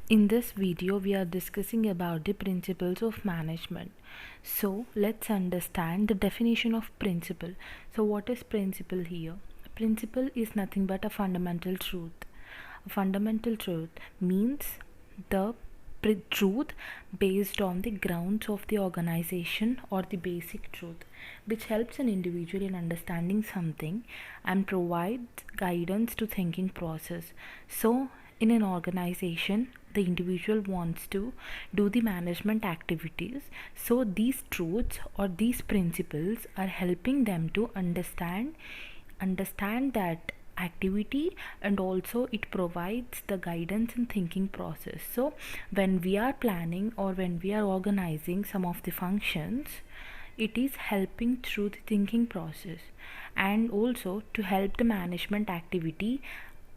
In this video, we are discussing about the principles of management. So let's understand the definition of principle. So what is principle here? A principle is nothing but a fundamental truth. A fundamental truth means the truth based on the grounds of the organization or the basic truth, which helps an individual in understanding something and provides guidance to thinking process. So in an organization, the individual wants to do the management activities, so these truths or these principles are helping them to understand that activity, and also it provides the guidance in thinking process. So when we are planning or when we are organizing some of the functions, it is helping through the thinking process. And also to help the management activity,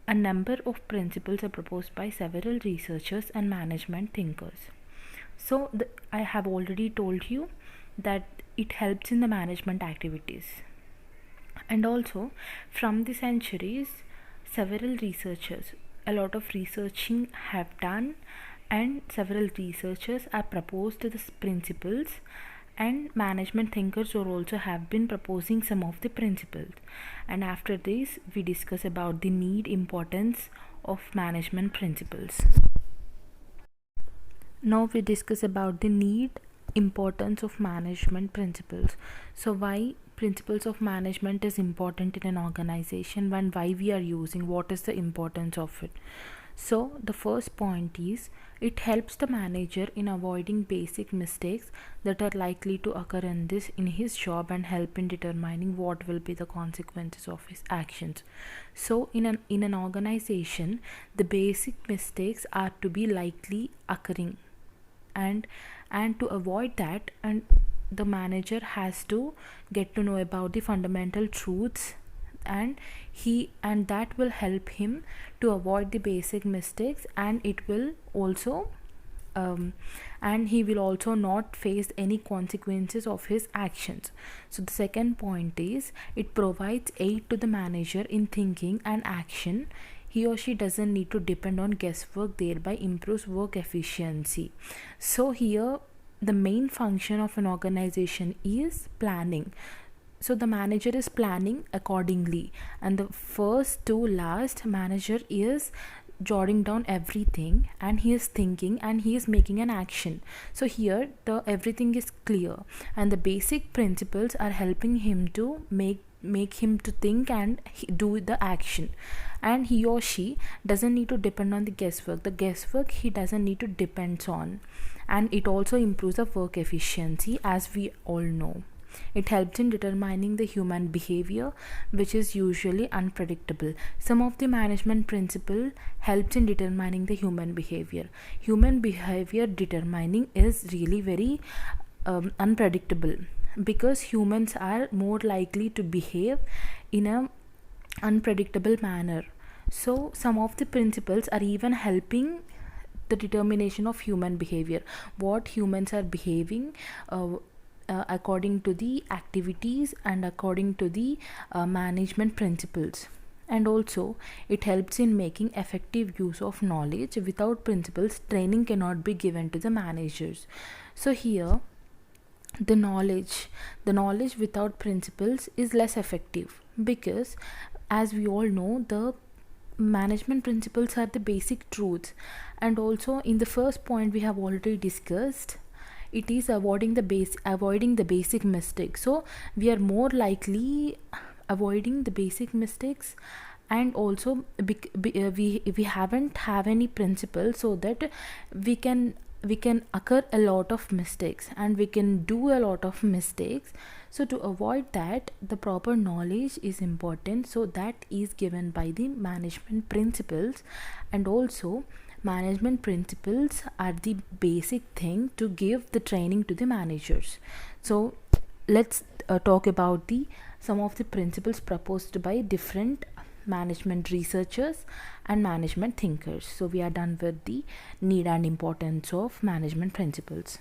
a number of principles are proposed by several researchers and management thinkers. So I have already told you that it helps in the management activities. And also from the centuries, several researchers, a lot of researching have done, and several researchers have proposed the principles, and management thinkers or also have been proposing some of the principles. And after this we discuss about the need, importance of management principles. Now we discuss about the need, importance of management principles. So why principles of management is important in an organization, and why we are using, what is the importance of it. So the first point is, it helps the manager in avoiding basic mistakes that are likely to occur in his job, and help in determining what will be the consequences of his actions. So in an organization, the basic mistakes are to be likely occurring, and to avoid that, and the manager has to get to know about the fundamental truths, and that will help him to avoid the basic mistakes, and it will also and he will also not face any consequences of his actions. So the second point is, it provides aid to the manager in thinking and action. He or she doesn't need to depend on guesswork, thereby improves work efficiency. So here the main function of an organization is planning. So the manager is planning accordingly, and the first to last manager is jotting down everything, and he is thinking and he is making an action. So here the everything is clear, and the basic principles are helping him to make him to think and do the action, and he or she doesn't need to depend on the guesswork he doesn't need to depend on, and it also improves the work efficiency, as we all know. It helps in determining the human behavior, which is usually unpredictable. Some of the management principle helps in determining the human behavior. Human behavior determining is really very unpredictable, because humans are more likely to behave in a unpredictable manner. So some of the principles are even helping the determination of human behavior, what humans are behaving according to the activities and according to the management principles. And also it helps in making effective use of knowledge. Without principles, training cannot be given to the managers. So here the knowledge without principles is less effective, because as we all know, the management principles are the basic truths. And also in the first point we have already discussed, it is avoiding the basic mistakes. So we are more likely avoiding the basic mistakes, and also we haven't have any principles, so that we can occur a lot of mistakes, and we can do a lot of mistakes. So to avoid that, the proper knowledge is important, so that is given by the management principles. And also management principles are the basic thing to give the training to the managers. So let's talk about some of the principles proposed by different management researchers and management thinkers. So we are done with the need and importance of management principles.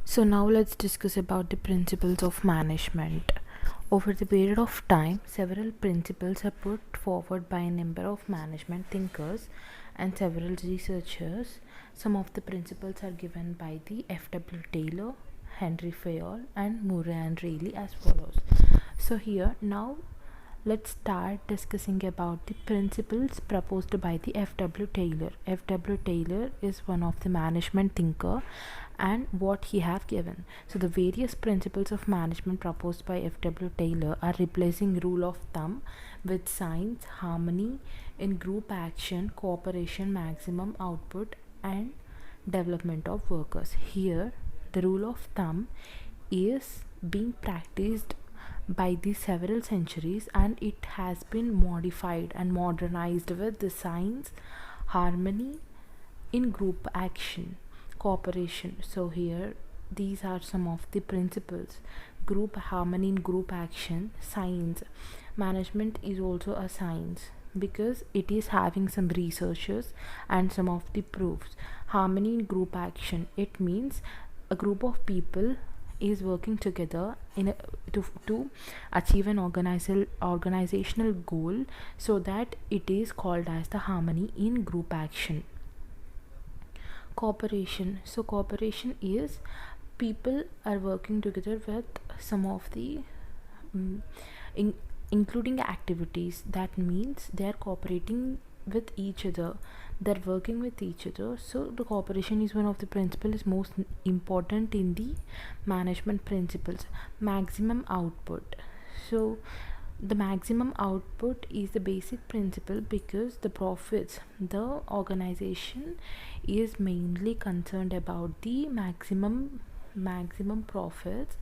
So now let's discuss about the principles of management. Over the period of time, several principles are put forward by a number of management thinkers and several researchers. Some of the principles are given by the F.W. Taylor, Henry FAYOL, and Murray and Rayleigh as follows. So here now let's start discussing about the principles proposed by the F.W. Taylor. F.W. Taylor is one of the management thinker, and what he have given. So the various principles of management proposed by F.W. Taylor are replacing rule of thumb with science, harmony in group action, cooperation, maximum output, and development of workers. Here the rule of thumb is being practiced by the several centuries, and it has been modified and modernized with the science, harmony in group action, cooperation. So here these are some of the principles: group harmony in group action, science. Management is also a science because it is having some researches and some of the proofs. Harmony in group action, it means a group of people is working together to achieve an organizational goal, so that it is called as the harmony in group action. Cooperation, so cooperation is people are working together with some of the including activities. That means they are cooperating with each other, they're working with each other. So the cooperation is one of the principles most important in the management principles. Maximum output, so the maximum output is the basic principle because the profits, the organization is mainly concerned about the maximum profits.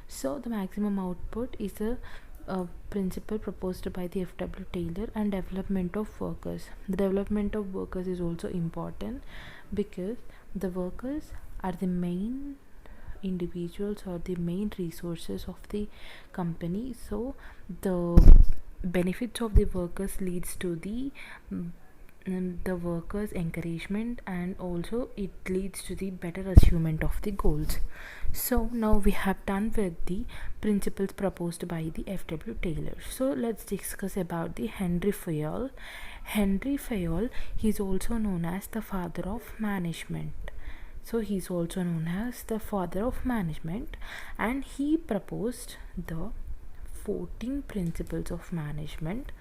So the maximum output is a principle proposed by the F.W. Taylor. And development of workers, the development of workers is also important because the workers are the main individuals or the main resources of the company. So the benefits of the workers leads to the workers' encouragement, and also it leads to the better achievement of the goals. So now we have done with the principles proposed by the F.W. Taylor. So let's discuss about the Henry FAYOL. Henry FAYOL, he is also known as the father of management. So he is also known as the father of management, and he proposed the 14 principles of management,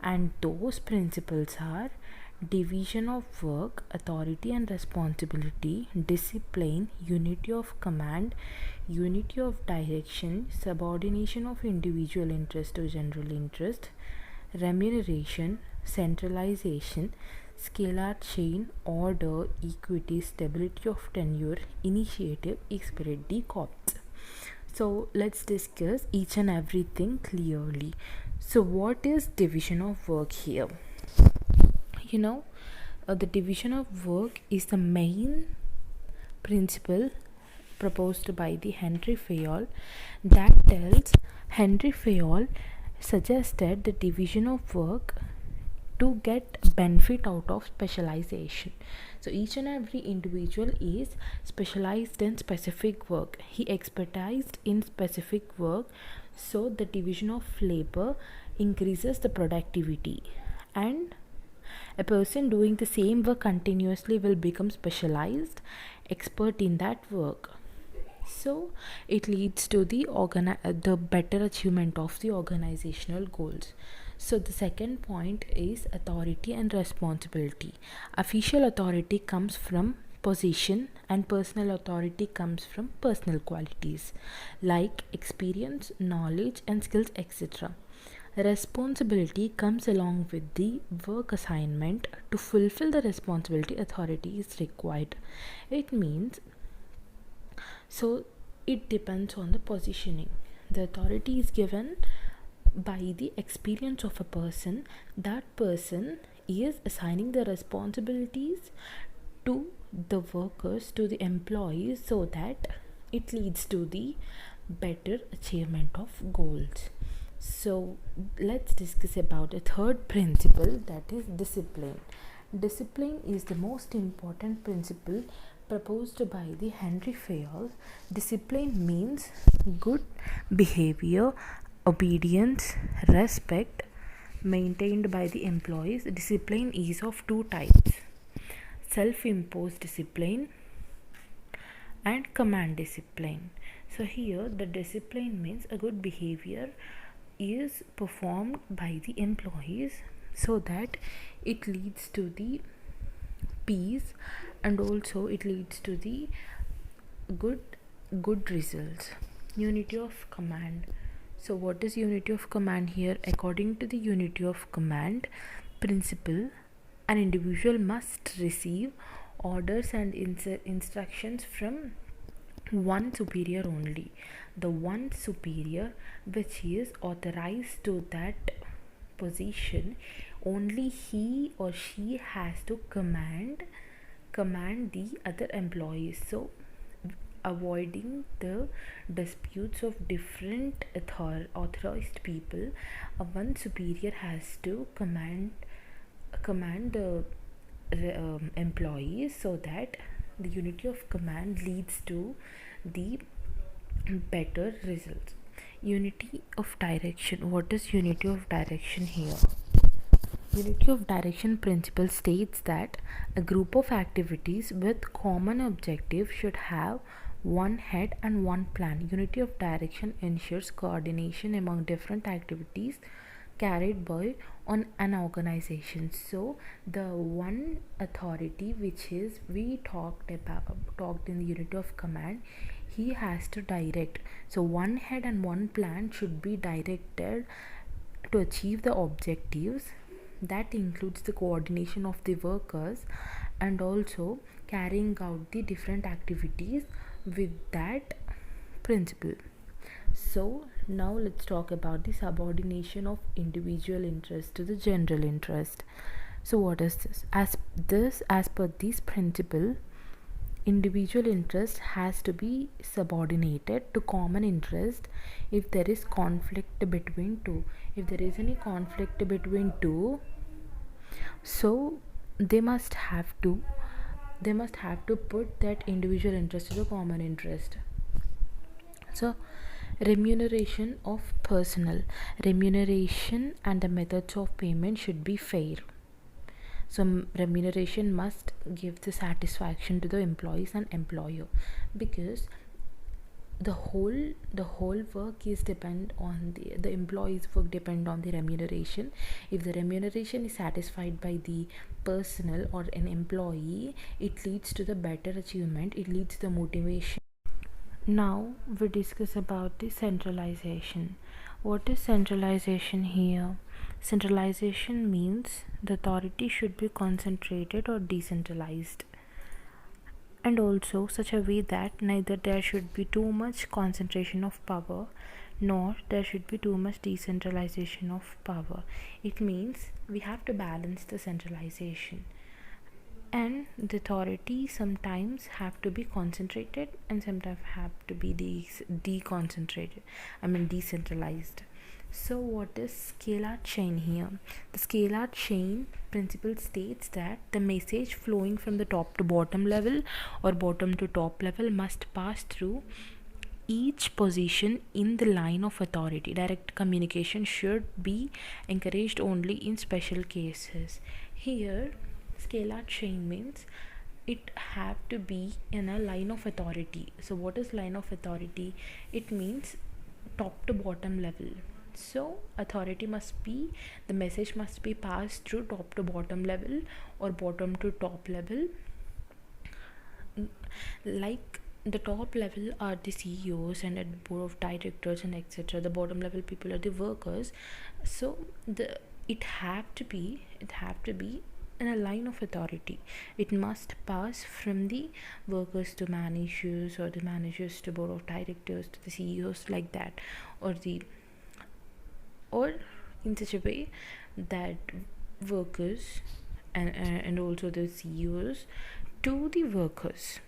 and those principles are division of work, authority and responsibility, discipline, unity of command, unity of direction, subordination of individual interest to general interest, remuneration, centralization, scalar chain, order, equity, stability of tenure, initiative, Espirit, decops. So let's discuss each and everything clearly. So what is division of work here? The division of work is the main principle proposed by the Henry FAYOL. That tells Henry FAYOL suggested the division of work to get benefit out of specialization. So each and every individual is specialized in specific work. He expertised in specific work, so the division of labor increases the productivity, and a person doing the same work continuously will become specialized, expert in that work. So it leads to the better achievement of the organizational goals. So the second point is authority and responsibility. Official authority comes from position, and personal authority comes from personal qualities like experience, knowledge and skills, etc. Responsibility comes along with the work assignment. To fulfill the responsibility, authority is required. It means, so it depends on the positioning. The authority is given by the experience of a person. That person is assigning the responsibilities to the workers, to the employees, so that it leads to the better achievement of goals. So let's discuss about a third principle, that is discipline. Discipline is the most important principle proposed by the Henry FAYOL. Discipline means good behavior, obedience, respect, maintained by the employees. Discipline is of two types: self-imposed discipline and command discipline. So here the discipline means a good behavior is performed by the employees so that it leads to the peace, and also it leads to the good results. Unity of command. So what is unity of command here? According to the unity of command principle, an individual must receive orders and instructions from one superior only. The one superior which is authorized to that position, only he or she has to command the other employees. So avoiding the disputes of different authorized people, one superior has to command the employees, so that the unity of command leads to the better results. Unity of direction. What is unity of direction here? Unity of direction principle states that a group of activities with common objective should have one head and one plan. Unity of direction ensures coordination among different activities carried by on an organization. So the one authority which is we talked in the unity of command, he has to direct. So one head and one plan should be directed to achieve the objectives. That includes the coordination of the workers and also carrying out the different activities with that principle. So now let's talk about the subordination of individual interest to the general interest. So what is this? As per this principle, individual interest has to be subordinated to common interest if there is conflict between two. If there is any conflict between two, so they must have to put that individual interest to the common interest. So remuneration of personnel. Remuneration and the methods of payment should be fair. So remuneration must give the satisfaction to the employees and employer, because the whole work is depend on the employees' work depend on the remuneration. If the remuneration is satisfied by the personnel or an employee, it leads to the better achievement, it leads to the motivation. Now we discuss about the centralization. What is centralization here? Centralization means the authority should be concentrated or decentralized, and also such a way that neither there should be too much concentration of power nor there should be too much decentralization of power. It means we have to balance the centralization, and the authority sometimes have to be concentrated and sometimes have to be decentralized. So what is scalar chain here? The scalar chain principle states that the message flowing from the top to bottom level or bottom to top level must pass through each position in the line of authority. Direct communication should be encouraged only in special cases. Here scalar chain means it have to be in a line of authority. So what is line of authority? It means top to bottom level. So authority must be, the message must be passed through top to bottom level or bottom to top level. Like the top level are the CEOs and at board of directors and etc. The bottom level people are the workers. So it have to be in a line of authority. It must pass from the workers to managers, or the managers to board of directors, to the CEOs, like that, or in such a way that workers and also the CEOs to the workers.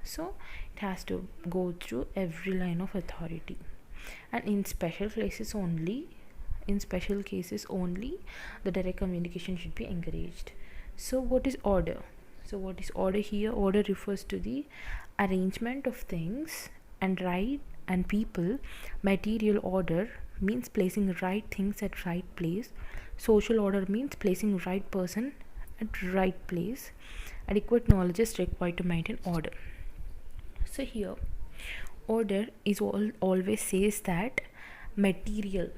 So it has to go through every line of authority, and in special cases only the direct communication should be encouraged. So what is order? So what is order here? Order refers to the arrangement of things and right and people, material order means placing right things at right place. Social order means placing right person at right place. Adequate knowledge is required to maintain order. So here order is always says that material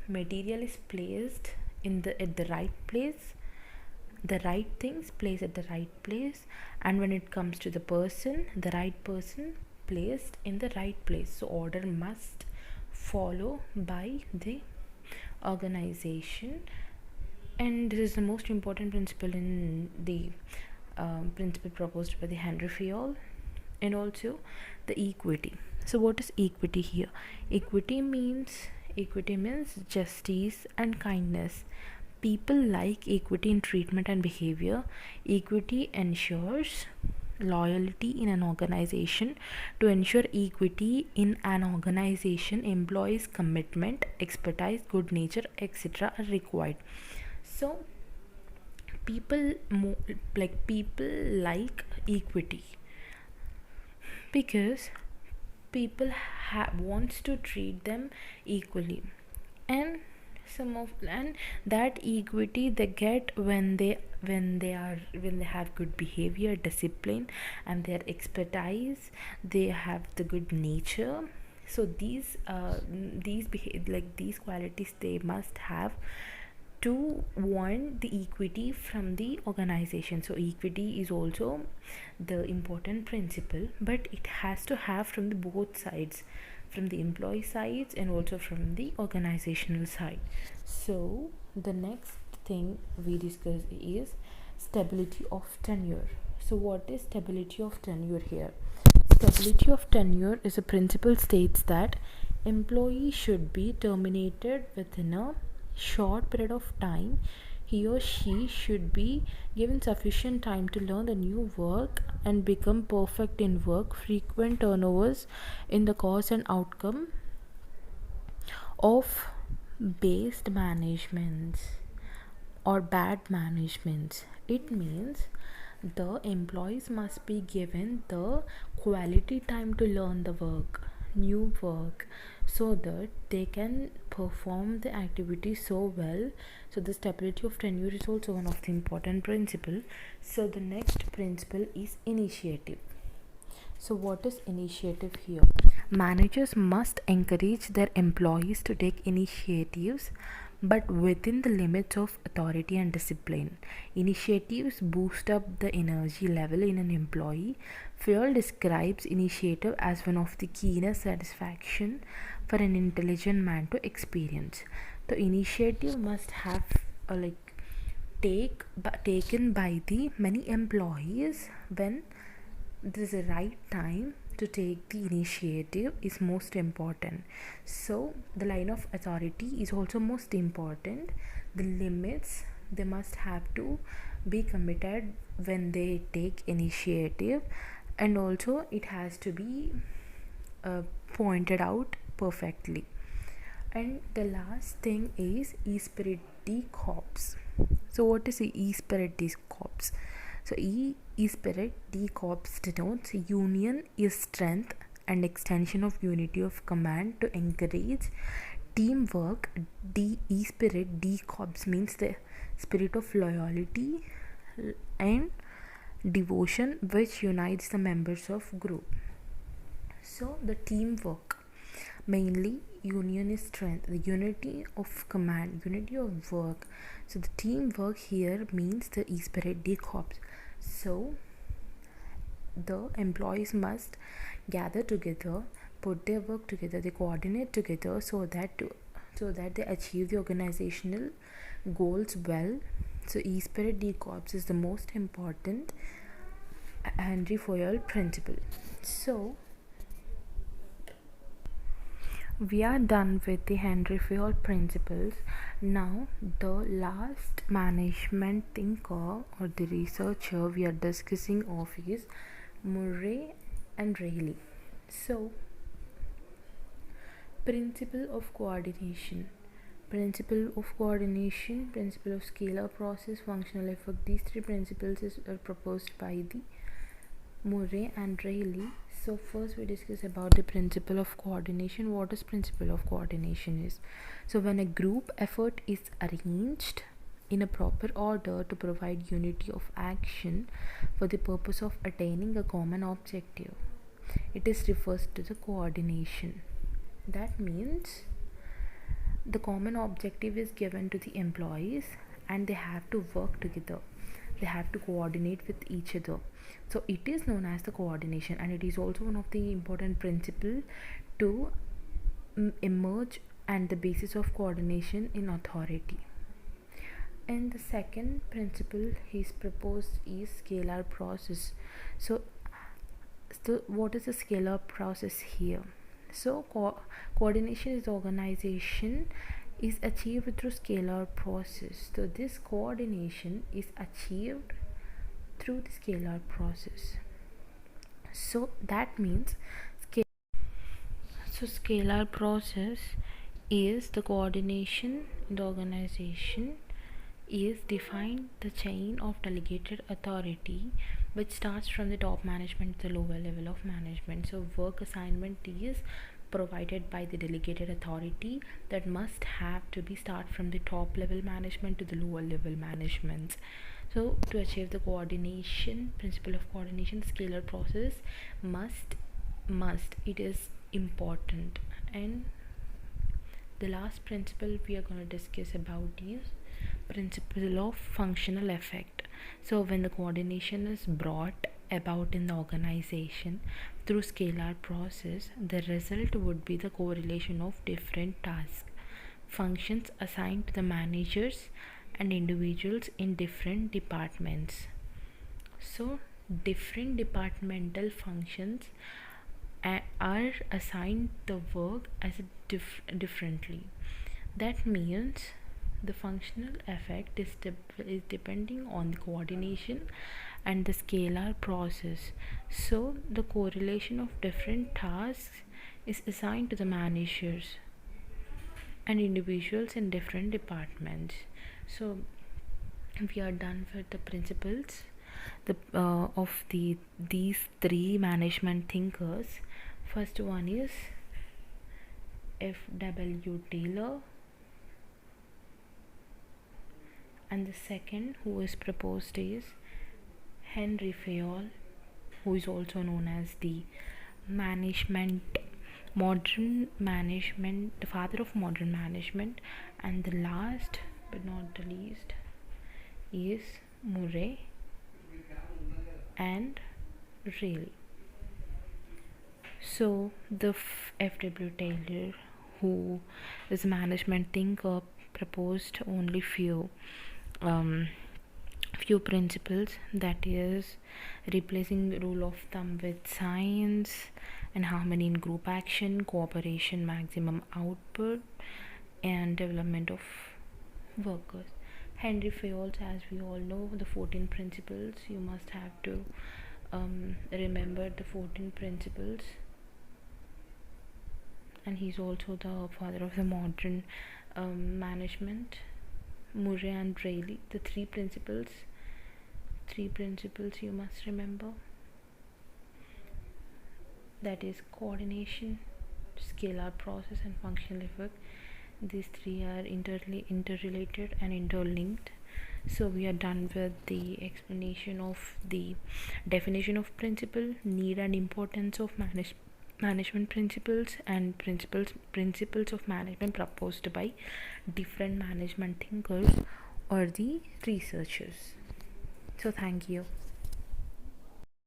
is placed in the at the right place, the right things placed at the right place, and when it comes to the person, the right person placed in the right place. So order must follow by the organization, and this is the most important principle in the principle proposed by the Henry Fayol. And also the equity. So what is equity here? Equity means justice and kindness. People like equity in treatment and behavior. Equity ensures loyalty in an organization. To ensure equity in an organization, employees' commitment, expertise, good nature, etc. are required. So people like equity because people wants to treat them equally, and and that equity they get when they have good behavior, discipline, and their expertise, they have the good nature. So these qualities they must have to want the equity from the organization. So equity is also the important principle, but it has to have from the both sides, from the employee sides and also from the organizational side. So the next thing we discuss is stability of tenure. So what is stability of tenure here? Stability of tenure is a principle states that employee should be terminated within a short period of time. He or she should be given sufficient time to learn the new work and become perfect in work. Frequent turnovers in the cause and outcome of based managements or bad managements. It means the employees must be given the quality time to learn the new work, so that they can perform the activity so well. So the stability of tenure is also one of the important principle. So the next principle is initiative. So what is initiative here? Managers must encourage their employees to take initiatives, but within the limits of authority and discipline. Initiatives boost up the energy level in an employee. FAYOL describes initiative as one of the keenest satisfaction for an intelligent man to experience. The initiative must have taken by the many employees when this is the right time to take the initiative is most important. So the line of authority is also most important. The limits they must have to be committed when they take initiative, and also it has to be pointed out perfectly. And the last thing is Espirit de corps. So what is the Espirit de corps? So Espirit de corps denotes union is strength and extension of unity of command to encourage teamwork. Espirit de corps means the spirit of loyalty and devotion which unites the members of group. So the teamwork, mainly union is strength, the unity of command, unity of work. So the teamwork here means the Espirit de corps. So the employees must gather together, put their work together, they coordinate together so that they achieve the organizational goals well. So Espirit de corps is the most important Henry Fayol principle. So we are done with the Henry Fayol principles. Now the last management thinker or the researcher we are discussing of is Murray and Rayleigh. So principle of coordination, principle of scalar process, functional effect. These three principles are proposed by the Murray and Rayleigh. So first we discuss about the principle of coordination. What is principle of coordination is? So when a group effort is arranged in a proper order to provide unity of action for the purpose of attaining a common objective, it is refers to the coordination. That means the common objective is given to the employees and they have to work together, they have to coordinate with each other. So it is known as the coordination, and it is also one of the important principle to emerge and the basis of coordination in authority. And the second principle he's proposed is scalar process. So what is the scalar process here? So coordination is organization is achieved through scalar process. So this coordination is achieved through the scalar process. So that means scalar process is the coordination in the organization is defined the chain of delegated authority which starts from the top management to the lower level of management. So work assignment is provided by the delegated authority that must have to be start from the top level management to the lower level management. So to achieve the coordination, principle of coordination, scalar process must it is important. And the last principle we are going to discuss about is principle of functional effect. So when the coordination is brought about in the organization through scalar process, the result would be the correlation of different tasks, functions assigned to the managers and individuals in different departments. So different departmental functions are assigned the work as differently. That means the functional effect is depending on the coordination and the scalar process. So the correlation of different tasks is assigned to the managers and individuals in different departments. So we are done with the principles of these three management thinkers. First one is F.W. Taylor, and the second who is proposed is Henry FAYOL, who is also known as the modern management, the father of modern management. And the last but not the least is Murray and Rayleigh. So the F.W. Taylor, who is a management thinker, proposed only few principles, that is replacing the rule of thumb with science and harmony in group action, cooperation, maximum output, and development of workers. Henry FAYOL, as we all know, the 14 principles. You must have to remember the 14 principles, and he's also the father of the modern management. Murray and Rayleigh, the three principles you must remember, that is coordination, scalar process, and functional effect. These three are interrelated and interlinked. So we are done with the explanation of the definition of principle, need and importance of management principles, and principles of management proposed by different management thinkers or the researchers. So thank you.